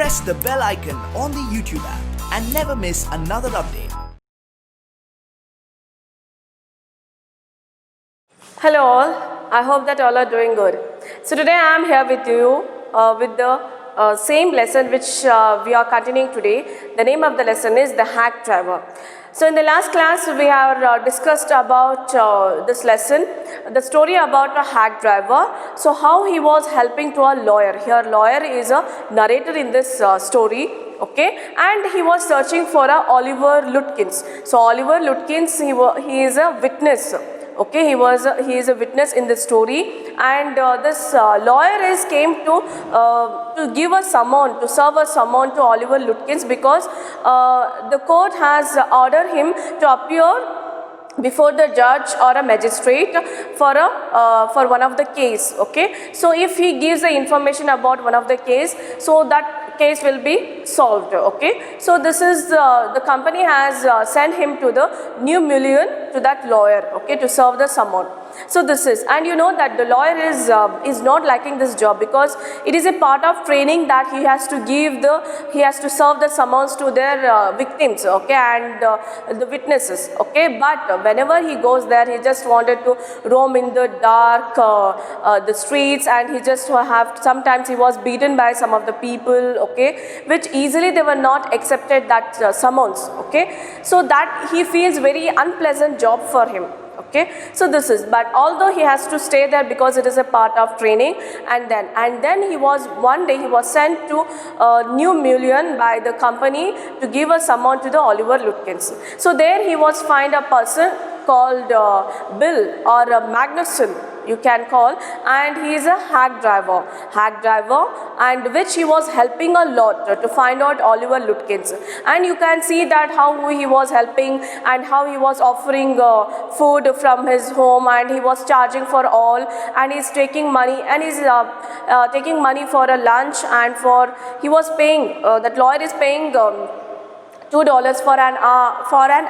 press the bell icon on the YouTube app and never miss another update. Hello all, I hope that all are doing good. So today I am here with you with the same lesson which we are continuing today. The name of the lesson is the hack driver. So in the last class we have discussed about this lesson, the story about a hack driver. So how he was helping to a lawyer. Here lawyer is a narrator in this story. Okay, and he was searching for a Oliver Lutkins. So Oliver Lutkins, he is a witness. Okay, he is a witness in this story, and this lawyer came to give a summon, to serve a summon to Oliver Lutkins because the court has ordered him to appear before the judge or a magistrate for one of the case. Okay, so if he gives the information about one of the case, so that case will be solved. Okay, so this is the company has sent him to the New Million, to that lawyer, okay, to serve the summon. So this is, and you know that the lawyer is not liking this job because it is a part of training that he has to serve the summons to their victims, okay, and the witnesses, okay. But whenever he goes there, he just wanted to roam in the dark, the streets, and he just sometimes he was beaten by some of the people, okay, which easily they were not accepted that summons, okay. So that he feels very unpleasant job for him. Okay, so this is, but although he has to stay there because it is a part of training, and then one day he was sent to New Million by the company to give a summon to the Oliver Lutkins. So there he was find a person called Bill or Magnuson, you can call, and he is a hack driver, and which he was helping a lot to find out Oliver Lutkins. And you can see that how he was helping and how he was offering food from his home, and he was charging for all, and he's taking money, and he's taking money for a lunch, and he was paying, that lawyer is paying $2 for an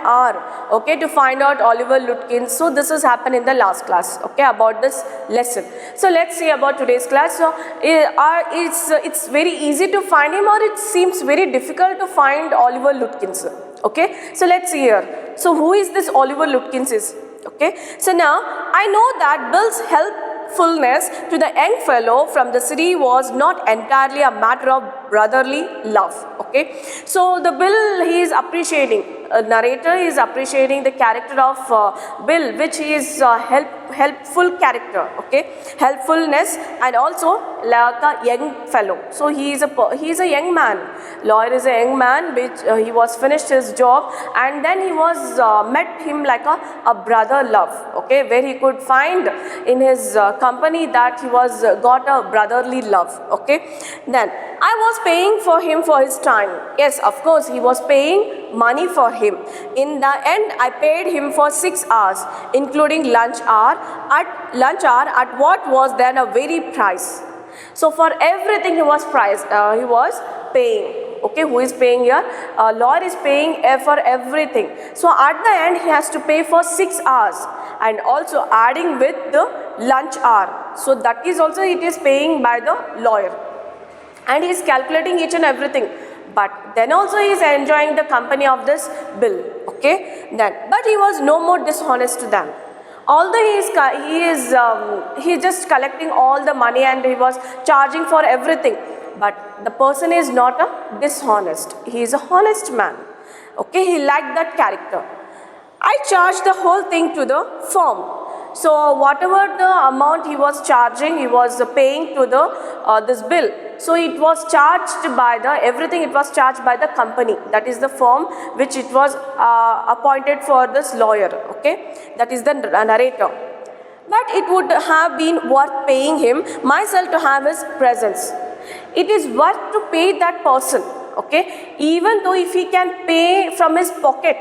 hour, okay, to find out Oliver Lutkins. So this has happened in the last class, okay, about this lesson. So let's see about today's class. So it's very easy to find him, or it seems very difficult to find Oliver Lutkins, okay. So let's see here. So who is this Oliver Lutkins is, okay. So now I know that Bill's helpfulness to the young fellow from the city was not entirely a matter of brotherly love, okay. So the Bill, he is appreciating, narrator is appreciating the character of Bill, which is helpful character, okay, helpfulness, and also like a young fellow. So he is a young man, lawyer is a young man, which he was finished his job, and then he was met him like a brother love, okay, where he could find in his company that he was got a brotherly love, okay. Then I was paying for him for his time. Yes, of course, he was paying money for him. In the end, I paid him for 6 hours, including lunch hour, at what was then a very price. So for everything he was paying. Okay, who is paying here? Lawyer is paying for everything. So at the end, he has to pay for 6 hours, and also adding with the lunch hour. So that is also, it is paying by the lawyer, and he is calculating each and everything. But then also he is enjoying the company of this Bill, okay. But he was no more dishonest to them. Although he is just collecting all the money, and he was charging for everything, but the person is not a dishonest. He is a honest man, okay. He liked that character. I charged the whole thing to the firm. So whatever the amount he was charging, he was paying to the this Bill. So it was charged by everything it was charged by the company, that is the firm which it was appointed for this lawyer, okay, that is the narrator. But it would have been worth paying him myself to have his presence. It is worth to pay that person, okay, even though if he can pay from his pocket,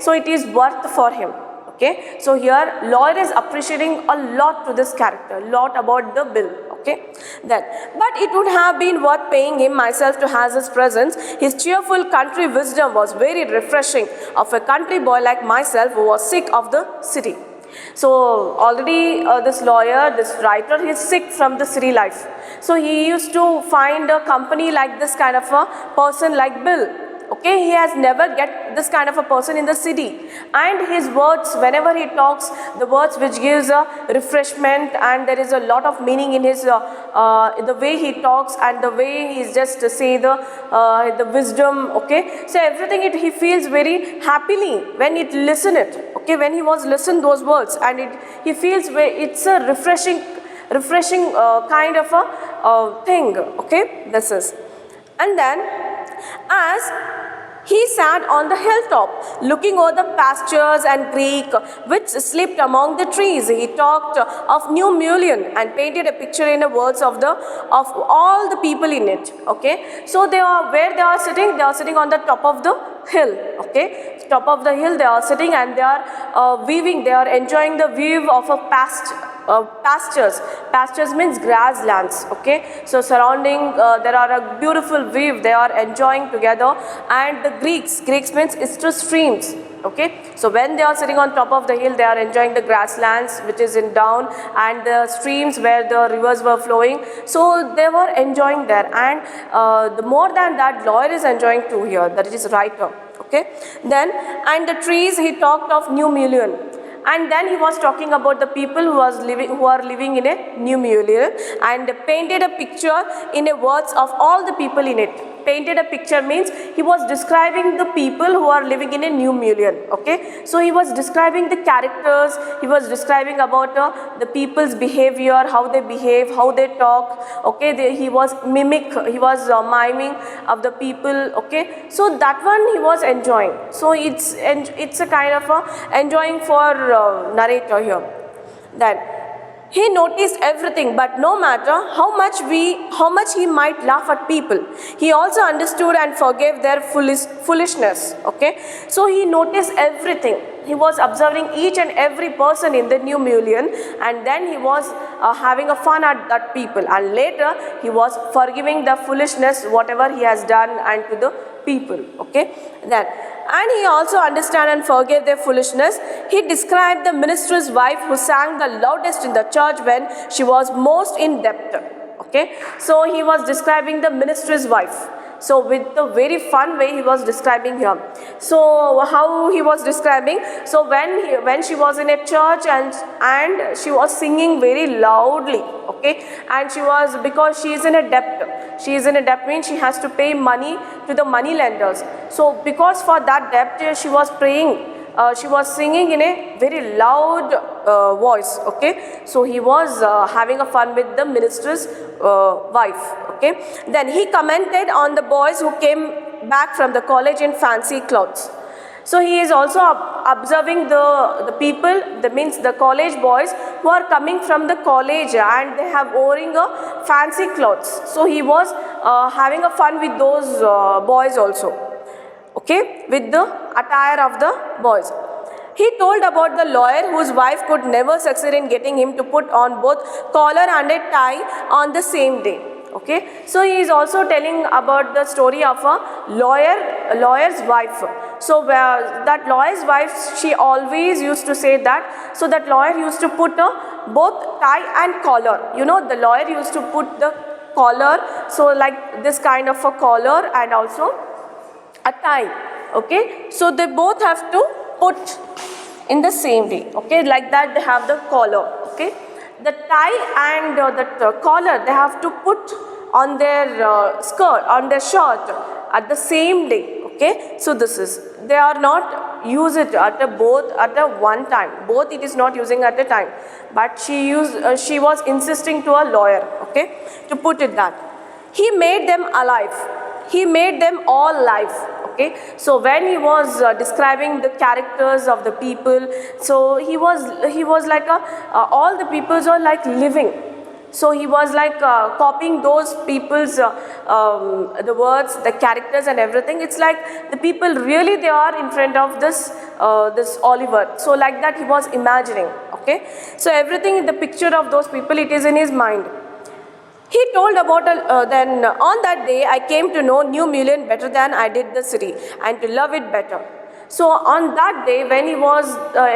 so it is worth for him. Okay, so here lawyer is appreciating a lot to this character, lot about the Bill, okay. Then, but it would have been worth paying him myself to have his presence. His cheerful country wisdom was very refreshing of a country boy like myself who was sick of the city. So already this lawyer, this writer, he's sick from the city life. So he used to find a company like this kind of a person like Bill. Okay, he has never get this kind of a person in the city, and his words, whenever he talks, the words which gives a refreshment, and there is a lot of meaning in his the way he talks and the way he's just say the wisdom. Okay, so everything he feels very happily when it listen it. Okay, when he was listen those words, and he feels it's a refreshing kind of a thing. Okay, this is, and then as he sat on the hilltop, looking over the pastures and creek which slept among the trees. He talked of New Mullion and painted a picture in the words of all the people in it. Okay, so they are where they are sitting. They are sitting on the top of the hill. Okay, top of the hill they are sitting, and they are weaving. They are enjoying the view of a pastures. Pastures means grasslands. Okay, so surrounding there are a beautiful view they are enjoying together. And the Greeks means it's to streams. Okay, so when they are sitting on top of the hill, they are enjoying the grasslands which is in down, and the streams where the rivers were flowing. So they were enjoying there, and the more than that, lawyer is enjoying too here, that is writer. Okay, then and the trees, he talked of New Mullion. And then he was talking about the people who are living in a New Mullion, and painted a picture in the words of all the people in it. Painted a picture means he was describing the people who are living in a New Mullion. Okay, so he was describing the characters, he was describing about the people's behavior, how they behave, how they talk. Okay, he was miming of the people. Okay, so that one he was enjoying. So it's a kind of a enjoying for narrator here. Then he noticed everything, but no matter how much he might laugh at people, he also understood and forgave their foolishness. Okay, so he noticed everything. He was observing each and every person in the New Mullion, and then he was having a fun at that people, and later he was forgiving the foolishness whatever he has done and to the people. Okay, then and he also understood and forgave their foolishness. He described the minister's wife who sang the loudest in the church when she was most in debt. Okay, so he was describing the minister's wife. So with the very fun way he was describing here. So how he was describing? So when she was in a church and she was singing very loudly. Okay, and she was, because she is in a debt. She is in a debt means she has to pay money to the money lenders. So because for that debt she was praying. She was singing in a very loud voice. Okay, so he was having a fun with the minister's wife. Okay, then he commented on the boys who came back from the college in fancy clothes. So he is also observing the people, that means the college boys who are coming from the college and they have wearing a fancy clothes. So he was having a fun with those boys also. Okay, with the attire of the boys. He told about the lawyer whose wife could never succeed in getting him to put on both collar and a tie on the same day. Okay, so he is also telling about the story of a lawyer's wife. So that lawyer's wife, she always used to say that, so that lawyer used to put both tie and collar. You know, the lawyer used to put the collar, so like this kind of a collar, and also a tie. Okay, so they both have to put in the same day. Okay, like that they have the collar. Okay, the tie and the collar they have to put on their skirt, on their shirt at the same day. Okay, so this is, they are not use it at a one time. Both it is not using at a time, but she was insisting to a lawyer. Okay, to put it that he made them alive. He made them all live. Okay, so when he was describing the characters of the people, so he was like all the peoples are like living. So he was like copying those people's the words, the characters and everything. It's like the people really they are in front of this Oliver. So like that he was imagining. Okay, so everything in the picture of those people, it is in his mind. He told about then on that day I came to know New Mullion better than I did the city, and to love it better. So on that day when he was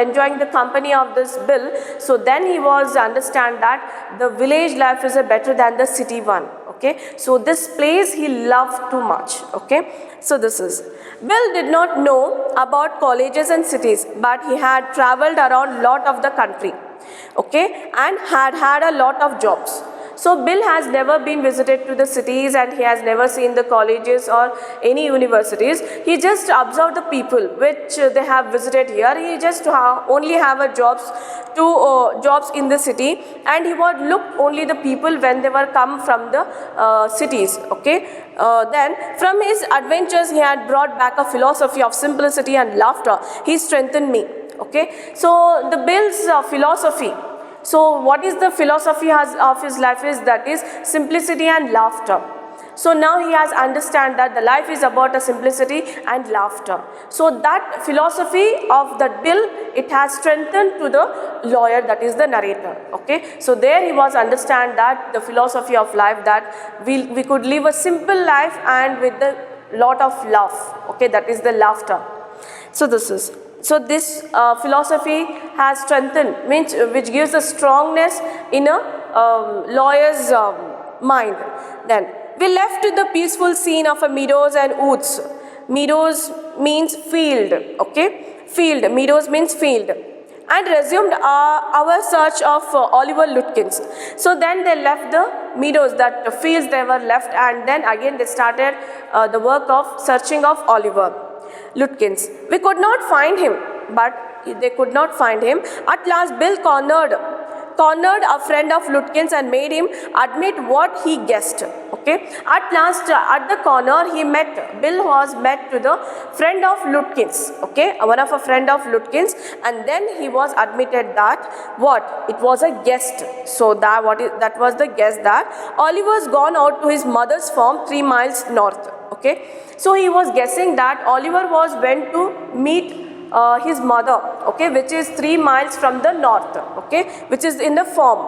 enjoying the company of this Bill, so then he was understand that the village life is better than the city one. Okay, so this place he loved too much. Okay, so this is Bill did not know about colleges and cities, but he had traveled around lot of the country. Okay, and had a lot of jobs. So Bill has never been visited to the cities and he has never seen the colleges or any universities. He just observed the people which they have visited here. He just only have a jobs in the city, and he would look only the people when they were come from the cities. Okay. Then from his adventures he had brought back a philosophy of simplicity and laughter. He strengthened me. Okay. So the Bill's philosophy. So what is the philosophy of his life is that is simplicity and laughter. So now he has understand that the life is about a simplicity and laughter. So that philosophy of that Bill, it has strengthened to the lawyer, that is the narrator. Okay, so there he was understand that the philosophy of life, that we could live a simple life and with the lot of laugh. Okay, that is the laughter. So this is. So this philosophy has strengthened, means which gives a strongness in a lawyer's mind. Then we left to the peaceful scene of a meadows and woods. Meadows means field. Okay, field. Meadows means field. And resumed our search of Oliver Lutkins. So then they left the meadows, that fields they were left, and then again they started the work of searching of Oliver Lutkins. We could not find him, but they could not find him. At last Bill cornered a friend of Lutkins and made him admit what he guessed. Okay. At last at the corner Bill was met to the friend of Lutkins. Okay, one of a friend of Lutkins, and then he was admitted that what? It was a guest. So that was the guess that Oliver's gone out to his mother's farm 3 miles north. Okay, so he was guessing that Oliver went to meet his mother, okay, which is 3 miles from the north, okay, which is in the farm.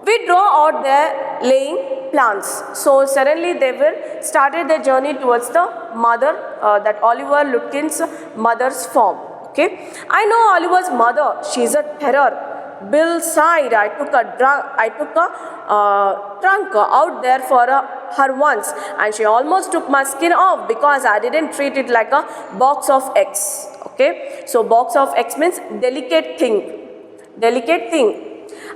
We draw out their laying plans. So suddenly they started their journey towards the mother, that Oliver Lutkins' mother's farm. Okay, I know Oliver's mother. She's a terror. Bill sighed. I took a trunk out there for her once, and she almost took my skin off because I didn't treat it like a box of eggs. Okay, so box of eggs means delicate thing.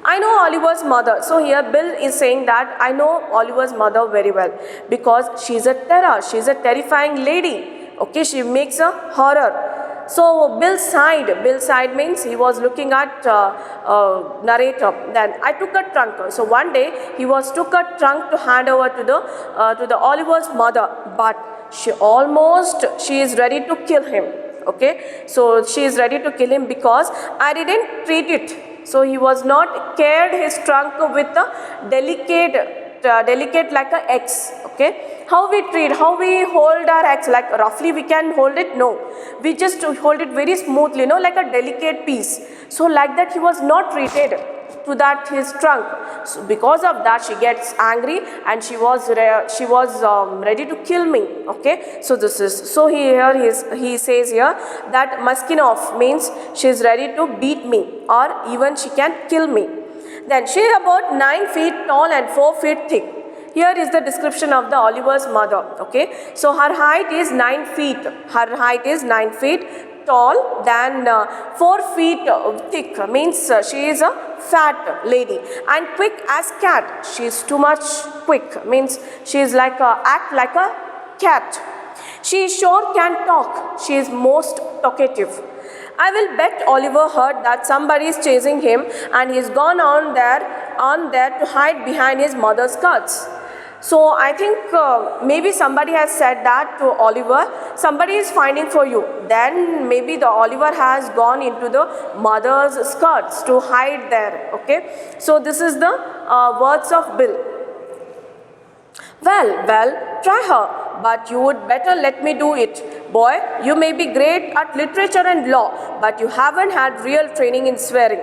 I know Oliver's mother. So here Bill is saying that I know Oliver's mother very well because she's a terror. She's a terrifying lady. Okay, she makes a horror. So Bill sighed. Bill sighed means he was looking at narrator. Then I took a trunk. So one day he took a trunk to hand over to the Oliver's mother, but she is ready to kill him. Okay, so she is ready to kill him because I didn't treat it. So he was not cared his trunk with a delicate like a eggs. Okay, how we hold our eggs, like roughly we can hold it? No, we just hold it very smoothly, like a delicate piece. So like that he was not treated to that his trunk. So because of that she gets angry and she was ready to kill me. Okay, so this is, so he says here that Maskinov means she is ready to beat me or even she can kill me. Then she is about 9 feet tall and 4 feet thick. Here is the description of the Oliver's mother. Okay, so her height is 9 feet. Her height is 9 feet tall, than 4 feet thick, means she is a fat lady, and quick as cat. She is too much quick, means she is act like a cat. She sure can talk. She is most talkative. I will bet Oliver heard that somebody is chasing him and he's gone on there to hide behind his mother's skirts. So I think maybe somebody has said that to Oliver, somebody is finding for you. Then maybe the Oliver has gone into the mother's skirts to hide there. Okay, so this is the words of Bill. Well, try her, but you would better let me do it. Boy, you may be great at literature and law, but you haven't had real training in swearing.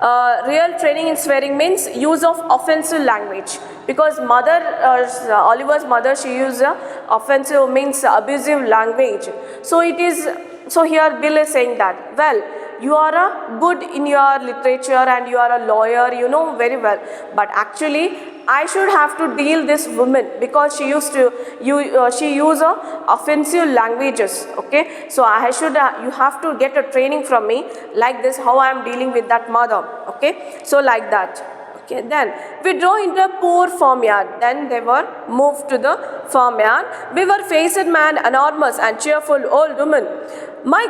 Real training in swearing means use of offensive language, because Oliver's mother, she used offensive means abusive language. So it is, so here Bill is saying that, well, you are a good in your literature and you are a lawyer, you know very well, but actually I should have to deal this woman because she used offensive languages. Okay, so I should you have to get a training from me like this, how I am dealing with that mother. Okay, so like that. Okay, then we drove into a poor farmyard. Then they were moved to the farmyard. Beaver-faced man, enormous and cheerful old woman. My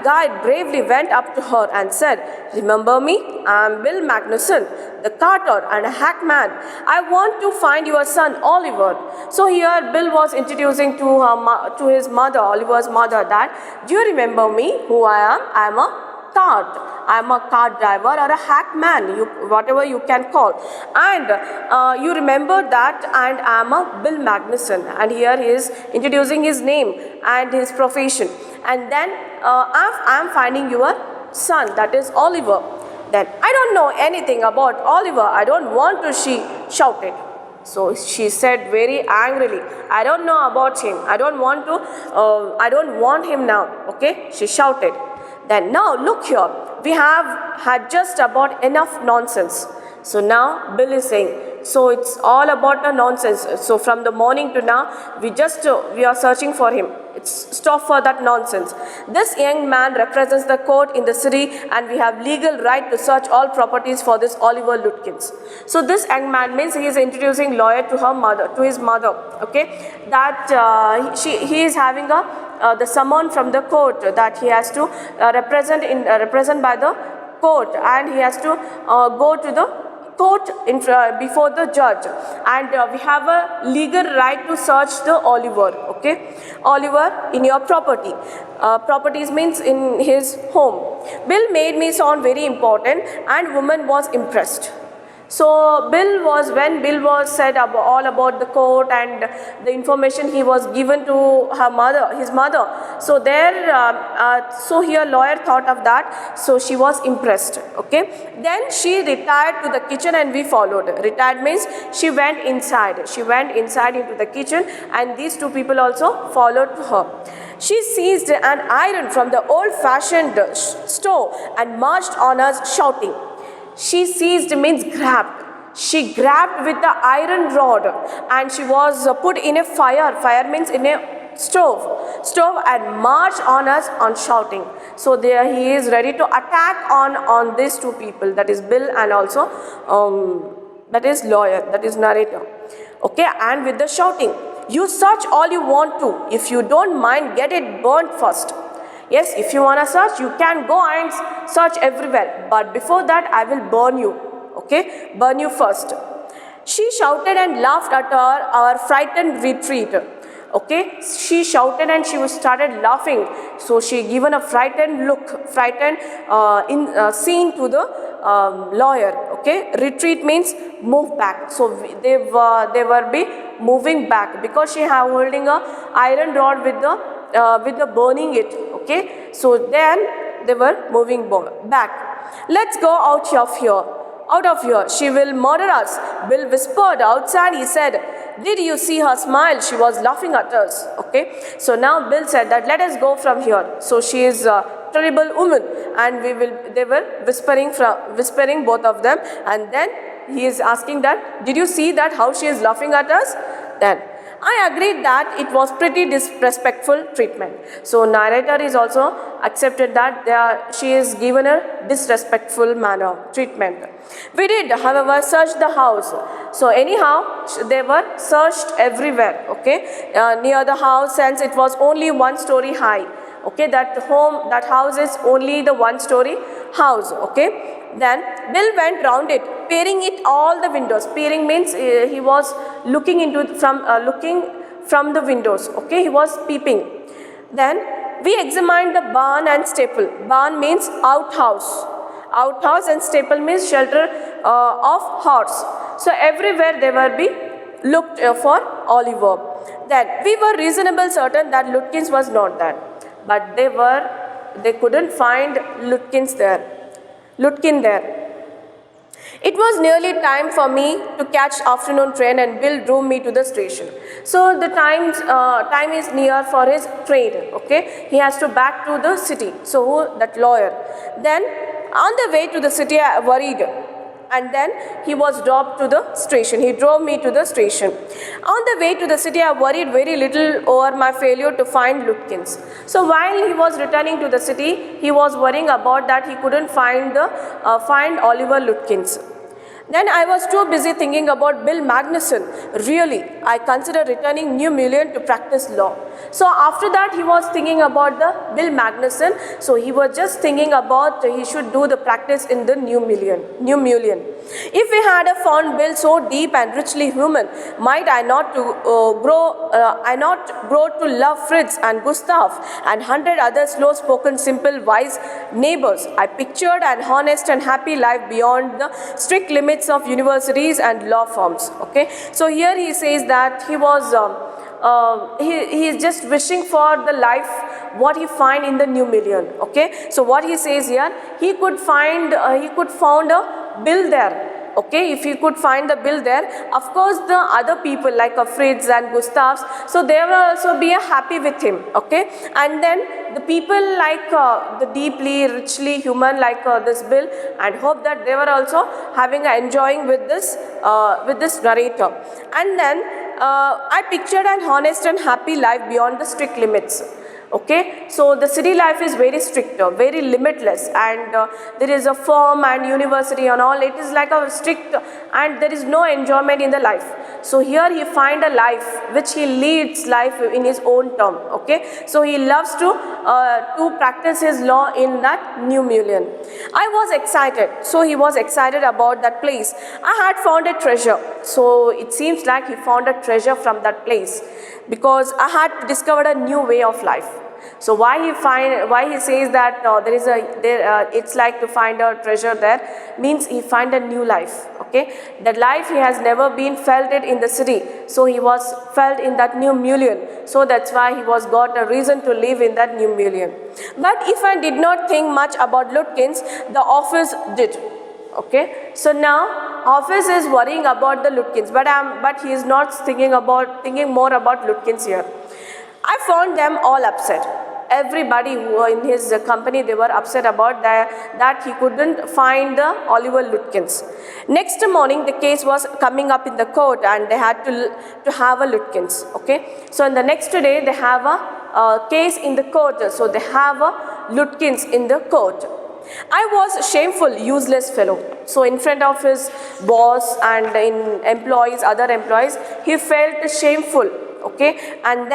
guide bravely went up to her and said, "Remember me? I am Bill Magnuson, the carter and a hackman. I want to find your son Oliver." So here Bill was introducing to his mother, Oliver's mother, that, "Do you remember me? Who I am? I am a cart. I am a cart driver or a hackman, whatever you can call. And you remember that, and I am a Bill Magnuson." And here he is introducing his name and his profession. And then I am finding your son, that is Oliver. Then, "I don't know anything about Oliver. I don't want to," she shouted. So she said very angrily, "I don't know about him. I don't want him now." Okay, she shouted. Then, "Now look here, we have had just about enough nonsense." So now Bill is saying, so it's all about the nonsense. So from the morning to now, we are searching for him. It's stop for that nonsense. "This young man represents the court in the city, and we have legal right to search all properties for this Oliver Lutkins." So this young man means he is introducing lawyer to his mother. Okay, that he is having the summon from the court that he has to represent by the court, and he has to go to the court before the judge, and we have a legal right to search the Oliver. Okay, Oliver in your property. Properties means in his home. Bill made me sound very important, and woman was impressed. So when Bill was said all about the court and the information he was given to his mother. So so here lawyer thought of that. So she was impressed. Okay. Then she retired to the kitchen and we followed. Retired means she went inside. She went inside into the kitchen, and these two people also followed her. She seized an iron from the old-fashioned stove and marched on us shouting. She seized means grabbed. She grabbed with the iron rod, and she was put in a fire. Fire means in a stove, and marched on us on shouting. So there he is ready to attack on these two people, that is Bill and also that is lawyer, that is narrator. Okay, and with the shouting, "You search all you want to. If you don't mind, get it burnt first. Yes, if you want to search, you can go and search everywhere. But before that, I will burn you. Okay, burn you first." She shouted and laughed at our frightened retreat. Okay, she shouted and she started laughing. So she given a frightened look, scene to the lawyer. Okay, retreat means move back. So they were be moving back because she have holding a iron rod with the burning it. Okay, so then they were moving back. "Let's go out of here. She will murder us." Bill whispered. "Outside," he said. "Did you see her smile? She was laughing at us." Okay, so now Bill said that, "Let us go from here." So she is a terrible woman, and they were whispering both of them, and then he is asking that, "Did you see that how she is laughing at us?" Then I agreed that it was pretty disrespectful treatment. So narrator is also accepted that she is given a disrespectful treatment. "We did, however, search the house." So anyhow, they were searched everywhere. Okay, near the house, since it was only 1 story high. Okay, that house is only the 1-story house. Okay. Then Bill went round it, peering at all the windows. Peering means he was looking from the windows. Okay, he was peeping. Then we examined the barn and stable. Barn means outhouse. Outhouse and stable means shelter of horse. So everywhere they were be looked for Oliver. Then we were reasonably certain that Lutkins was not there, but they couldn't find Lutkins there. Lutkin there. It was nearly time for me to catch afternoon train and Bill drove me to the station. So the time is near for his train, okay. He has to back to the city, so that lawyer. Then on the way to the city I worried, and then he was dropped to the station. He drove me to the station. On the way to the city I worried very little over my failure to find Lutkins. So while he was returning to the city, he was worrying about that he couldn't find Oliver Lutkins. Then I was too busy thinking about Bill Magnuson. Really, I considered returning New Mullion to practice law. So after that, he was thinking about the Bill Magnuson. So he was just thinking about he should do the practice in the New Mullion. If we had found Bill so deep and richly human, might I not grow to love Fritz and Gustav and 100 other slow-spoken, simple, wise neighbors? I pictured an honest and happy life beyond the strict limits of universities and law firms. Okay, so here he says that he was he is just wishing for the life what he find in the New Mullion. Okay, so what he says here, he could found a Bill there. Okay, if he could find the Bill there, of course the other people like Fritz and Gustavs, so they will also be happy with him. Okay, and then the people like the deeply, richly human like this Bill, and hope that they were also having enjoying with this narrator. And then I pictured an honest and happy life beyond the strict limits. Okay, so the city life is very strict, very limitless, and there is a firm and university and all. It is like a strict, and there is no enjoyment in the life. So here he find a life which he leads life in his own term. Okay, so he loves to practice his law in that New Mullion. I was excited, so he was excited about that place. I had found a treasure, so it seems like he found a treasure from that place, because I had discovered a new way of life. So why he says that it's like to find a treasure there, means he find a new life. Okay, that life he has never been felt it in the city, so he was felt in that New Mullion. So that's why he was got a reason to live in that New Mullion. But if I did not think much about Lutkins, the office did. Okay, so now office is worrying about the Lutkins, but he is not thinking more about Lutkins here. I found them all upset. Everybody who were in his company, they were upset about that he couldn't find the Oliver Lutkins. Next morning, the case was coming up in the court, and they had to have a Lutkins. Okay, so in the next day, they have a case in the court. So they have a Lutkins in the court. I was a shameful, useless fellow. So in front of his boss and in other employees, he felt shameful. Okay, and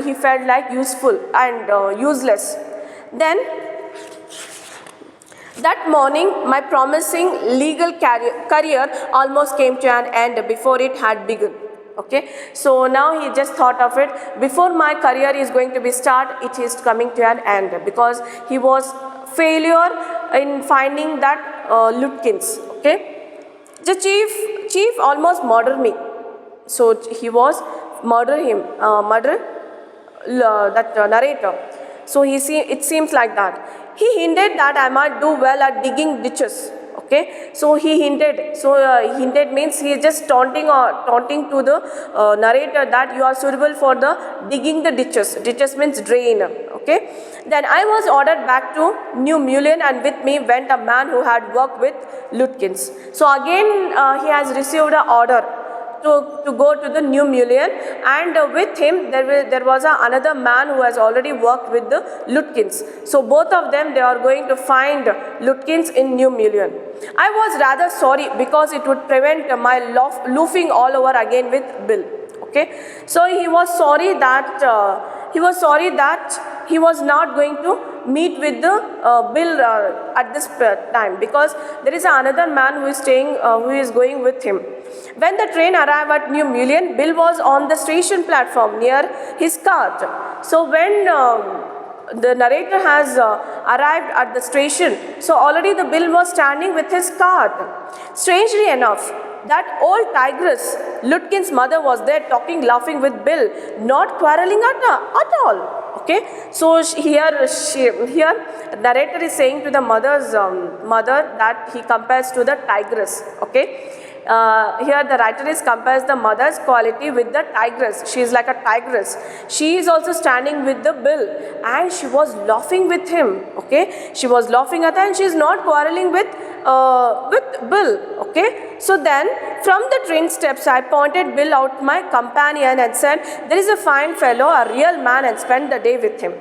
he felt like useful and useless. Then that morning, my promising legal career almost came to an end before it had begun. Okay, so now he just thought of it, before my career is going to be it is coming to an end, because he was failure in finding that Lutkins. Okay, the chief almost murdered me. So he was that narrator. So it seems like that. He hinted that I might do well at digging ditches. Okay, so he hinted. So hinted means he is just taunting to the narrator that you are suitable for the digging the ditches. Ditches means drain. Okay. Then I was ordered back to New Mullion, and with me went a man who had worked with Lutkins. So again he has received an order to go to the New Mullion, and with him there was another man who has already worked with the Lutkins. So both of them, they are going to find Lutkins in New Mullion. I was rather sorry, because it would prevent my loafing all over again with Bill. Okay, so he was sorry that he was not going to meet with the Bill at this time, because there is another man who is going with him. When the train arrived at New Mullion, Bill was on the station platform near his cart. So when the narrator has arrived at the station, so already the Bill was standing with his cart. Strangely enough, that old tigress, Lutkins' mother, was there talking, laughing with Bill, not quarreling at all. Okay, so here narrator is saying to the mother's mother that he compares to the tigress. Okay, here the writer is compares the mother's quality with the tigress. She is like a tigress. She is also standing with the Bill, and she was laughing with him. Okay, she was laughing at her, and she is not quarreling with Bill. Okay, so then from the train steps I pointed Bill out my companion and said, "There is a fine fellow, a real man, and spend the day with him."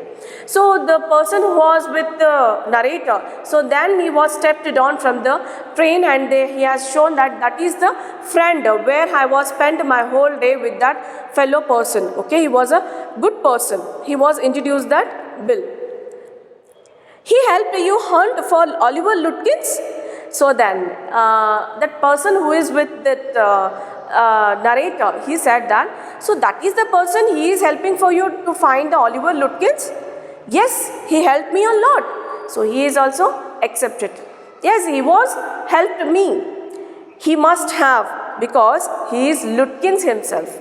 So the person who was with the narrator, so then he was stepped down from the train, and he has shown that that is the friend where I was spent my whole day with that fellow person. Okay, he was a good person. He was introduced that Bill. He helped you hunt for Oliver Lutkins. So then that person who is with that narrator, he said that, so that is the person he is helping for you to find the Oliver Lutkins? Yes, he helped me a lot. So he is also accepted. Yes, he was helped me. He must have, because he is Lutkins himself.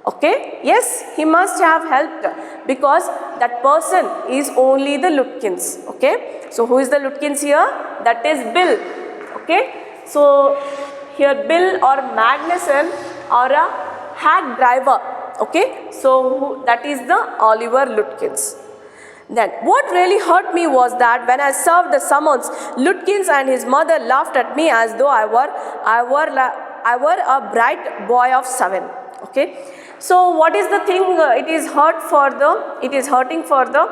Okay, yes, he must have helped because that person is only the Lutkins. Okay, so who is the Lutkins here? That is Bill. Okay, so here Bill or Magnuson or a hack driver. Okay, so that is the Oliver Lutkins. Then what really hurt me was that when I served the summons, Lutkins and his mother laughed at me as though I were a bright boy of 7. Okay, so what is the thing? It is hurting for the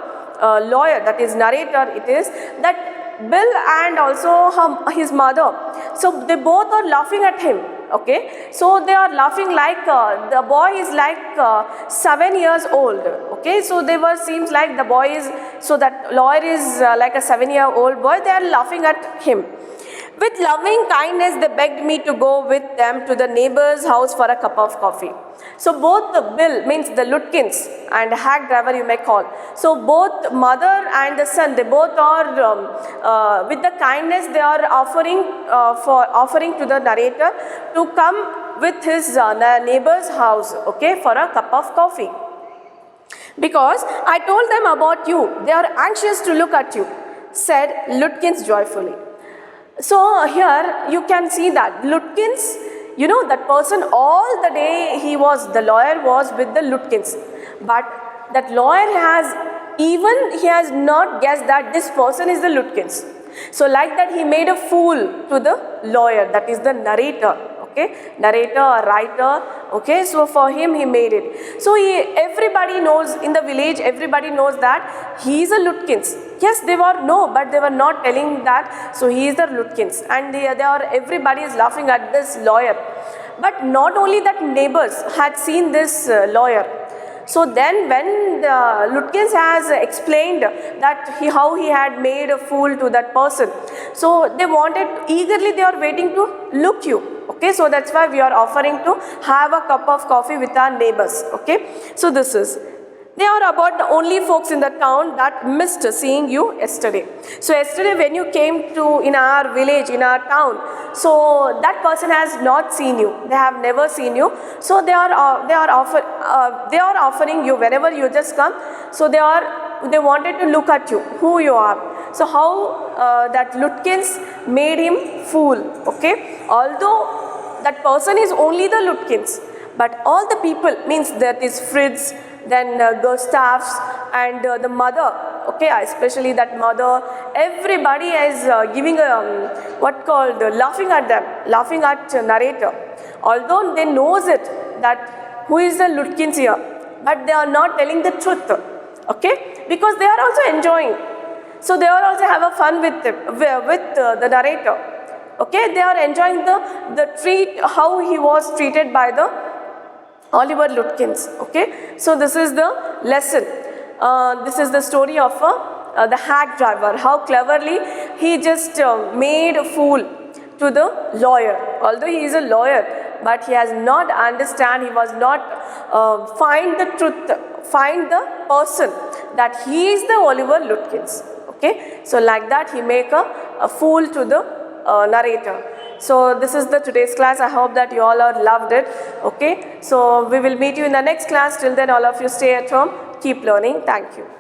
lawyer, that is narrator. It is that Bill and also his mother, so they both are laughing at him. Okay, so they are laughing like the boy is like 7 years old. Okay, so seems like the boy is, so that lawyer is like a 7-year-old boy. They are laughing at him. With loving kindness, they begged me to go with them to the neighbor's house for a cup of coffee. So both the Bill, means the Lutkins, and hack driver you may call. So both mother and the son, they both are with the kindness they are offering to the narrator to come with his neighbor's house. Okay, for a cup of coffee. Because I told them about you, they are anxious to look at you, said Lutkins joyfully. So here you can see that Lutkins, you know, that person all the day the lawyer was with the Lutkins. But that lawyer he has not guessed that this person is the Lutkins. So like that he made a fool to the lawyer, that is the narrator. Okay, narrator or writer. Okay, so for him he made it. So everybody knows in the village, everybody knows that he is a Lutkins. Yes, but they were not telling that. So he is the Lutkins, and everybody is laughing at this lawyer. But not only that, neighbors had seen this lawyer. So then when the Lutkins has explained that how he had made a fool to that person, so they are waiting to look you. Okay, so that's why we are offering to have a cup of coffee with our neighbors. Okay, so they are about the only folks in the town that missed seeing you yesterday. So yesterday when you came to in our village, in our town, so that person has not seen you. They have never seen you. So they are offering you whenever you just come. So they wanted to look at you, who you are. So how that Lutkins made him fool. Okay, although that person is only the Lutkins, but all the people, means that is Fritz, then Gustavs and the mother, okay, especially that mother, everybody is giving laughing at them, laughing at narrator. Although they knows it that who is the Lutkins here, but they are not telling the truth. Okay, because they are also enjoying. So they are also have a fun with the narrator. Okay, they are enjoying the treat, how he was treated by the Oliver Lutkins. Okay, so this is the lesson. This is the story of the hack driver. How cleverly he just made a fool to the lawyer. Although he is a lawyer, but he has not understand. He was not find the truth, find the person that he is the Oliver Lutkins. Okay, so like that he make a fool to the narrator. So this is the today's class. I hope that you all are loved it. Okay, so we will meet you in the next class. Till then, all of you stay at home. keep learning. Thank you.